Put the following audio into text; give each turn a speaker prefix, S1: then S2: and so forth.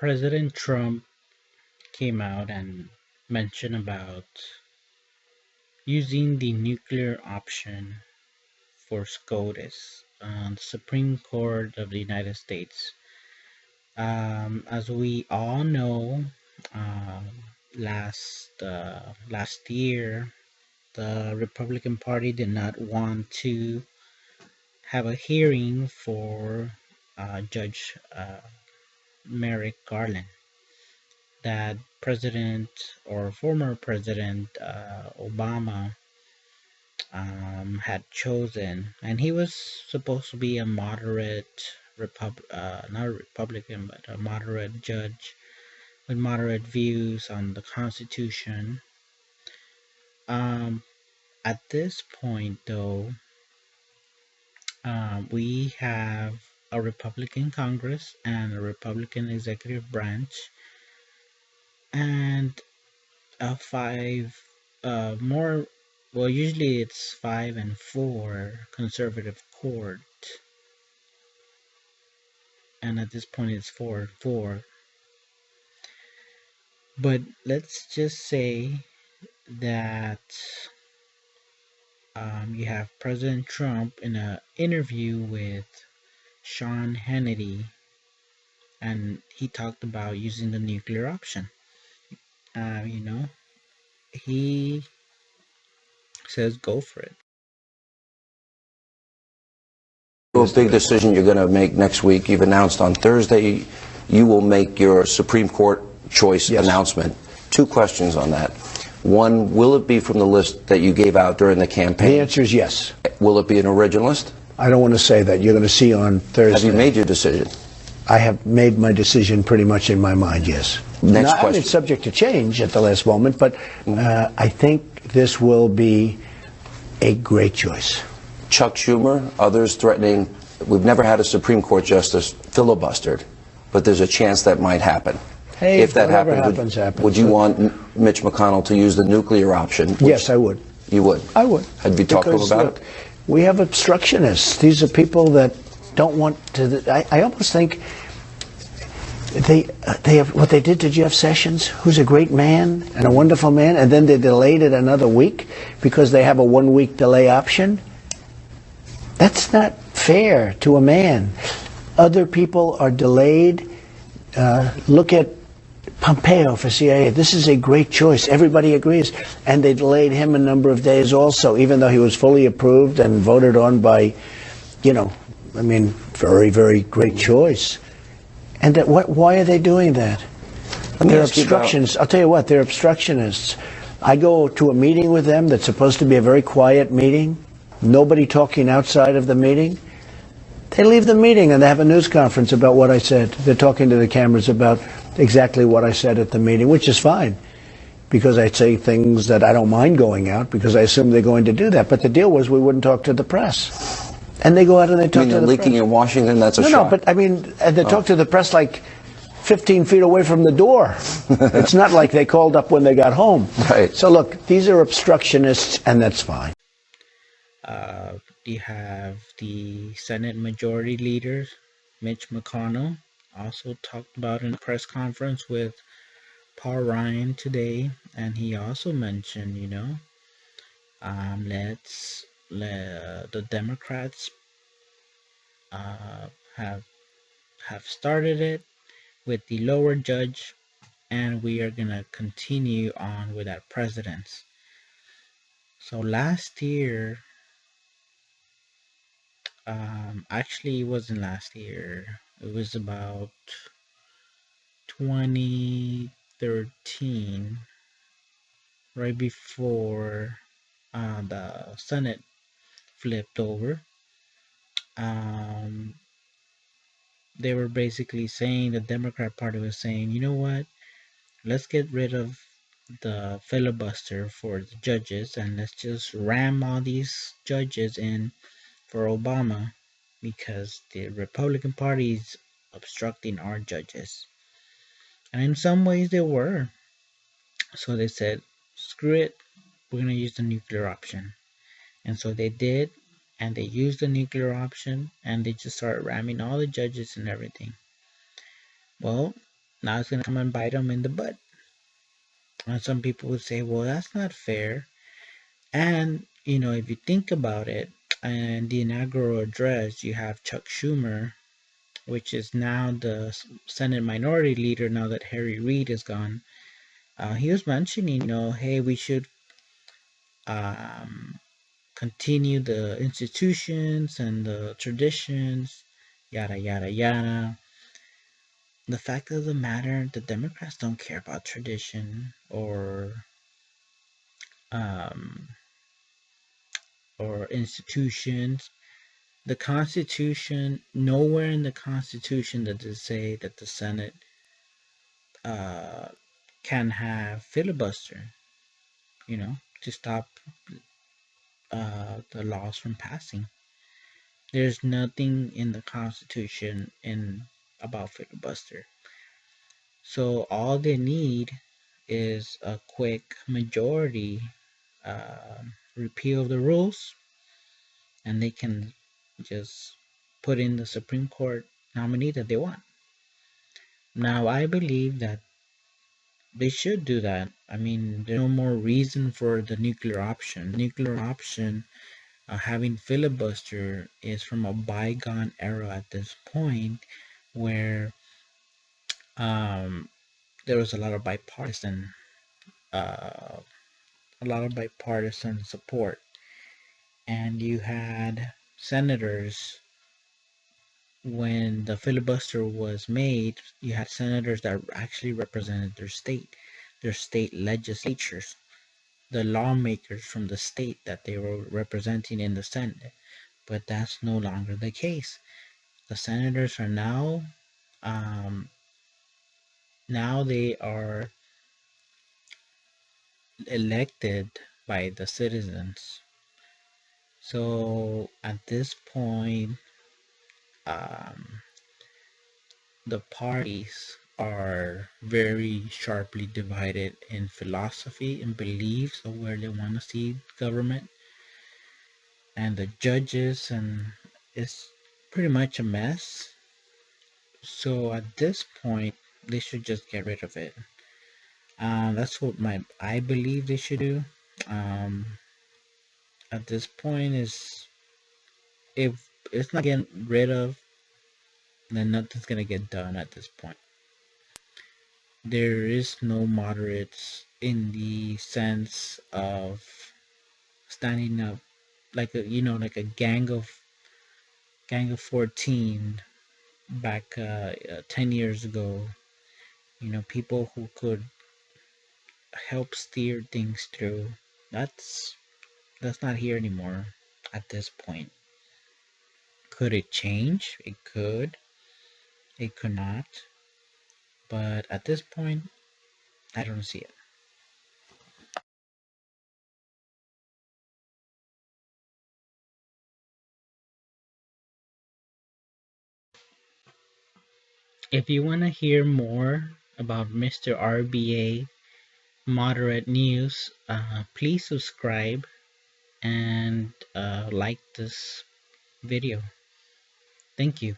S1: President Trump came out and mentioned about using the nuclear option for SCOTUS, the Supreme Court of the United States. As we all know, um, last year, the Republican Party did not want to have a hearing for Judge Merrick Garland that President or former President Obama had chosen, and he was supposed to be a moderate not a Republican, but a moderate judge with moderate views on the Constitution. At this point, though, we have a Republican Congress and a Republican executive branch, and a five more. Well, usually it's 5 and 4 conservative court, and at this point it's 4 and 4. But let's just say that you have President Trump in an interview with Sean Hannity, and he talked about using the nuclear option. He says go for it.
S2: A big decision you're going to make next week. You've announced on Thursday you will make your Supreme Court choice announcement. 2 questions on that. One, will it be from the list that you gave out during the campaign?
S3: The answer is yes.
S2: Will it be an originalist?
S3: I don't want to say that. You're going to see on Thursday.
S2: Have you made your decision?
S3: I have made my decision pretty much in my mind, yes.
S2: Next question.
S3: I mean, it's subject to change at the last moment, but I think this will be a great choice.
S2: Chuck Schumer, others threatening, we've never had a Supreme Court justice filibustered, but there's a chance that might happen.
S3: Hey,
S2: if that happens, would you want Mitch McConnell to use the nuclear option?
S3: Yes, I would.
S2: You would?
S3: I would.
S2: Have you talked to him about it?
S3: We have obstructionists. These are people that don't want to. I almost think they have what they did to Jeff Sessions, who's a great man and a wonderful man, and then they delayed it another week because they have a 1-week delay option. That's not fair to a man. Other people are delayed. Look at Pompeo for CIA. This is a great choice. Everybody agrees. And they delayed him a number of days also, even though he was fully approved and voted on by, very, very great choice. And why are they doing that? They're obstructionists. I'll tell you what, they're obstructionists. I go to a meeting with them that's supposed to be a very quiet meeting, nobody talking outside of the meeting. They leave the meeting and they have a news conference about what I said. They're talking to the cameras about exactly what I said at the meeting, which is fine, because I say things that I don't mind going out because I assume they're going to do that. But the deal was we wouldn't talk to the press. And they go out and they talk to the press.
S2: Leaking in Washington, that's a shock.
S3: No, but they talk to the press like 15 feet away from the door. It's not like they called up when they got home.
S2: Right.
S3: So look, these are obstructionists, and that's fine.
S1: You have the Senate Majority Leader, Mitch McConnell, also talked about in a press conference with Paul Ryan today, and he also mentioned, the Democrats have started it with the lower judge, and we are gonna continue on with our presidents. So last year, actually it wasn't last year, it was about 2013, right before the Senate flipped over. They were basically saying, the Democrat Party was saying, you know what, let's get rid of the filibuster for the judges and let's just ram all these judges in for Obama, because the Republican Party is obstructing our judges. And in some ways they were. So they said, screw it, we're going to use the nuclear option. And so they did, and they used the nuclear option, and they just started ramming all the judges and everything. Well, Now it's going to come and bite them in the butt. And some people would say, well, that's not fair. And, if you think about it, and the inaugural address, you have Chuck Schumer, which is now the Senate Minority Leader now that Harry Reid is gone. He was mentioning, hey, we should continue the institutions and the traditions, yada, yada, yada. The fact of the matter, the Democrats don't care about tradition um, or institutions. The Constitution, nowhere in the Constitution does it say that the Senate uh, can have filibuster, to stop the laws from passing. There's nothing in the Constitution about filibuster. So all they need is a quick majority, repeal the rules, and they can just put in the Supreme Court nominee that they want. Now, I believe that they should do that. I mean, there's no more reason for the nuclear option. Nuclear option, having filibuster, is from a bygone era at this point, where there was uh, a lot of bipartisan support, and you had senators. When the filibuster was made, you had senators that actually represented their state legislatures, the lawmakers from the state that they were representing in the Senate. But that's no longer the case. The senators are now they are elected by the citizens. So at this point, um, the parties are very sharply divided in philosophy and beliefs of where they want to see government, and the judges, and it's pretty much a mess. So at this point, they should just get rid of it. That's what I believe they should do. At this point, is if it's not getting rid of, then nothing's gonna get done at this point. There is no moderates in the sense of standing up like a gang of 14 back 10 years ago. People who could help steer things through. That's not here anymore at this point. Could it change? It could. It could not. But at this point, I don't see it. If you want to hear more about Mr. RBA Moderate News, please subscribe and like this video. Thank you.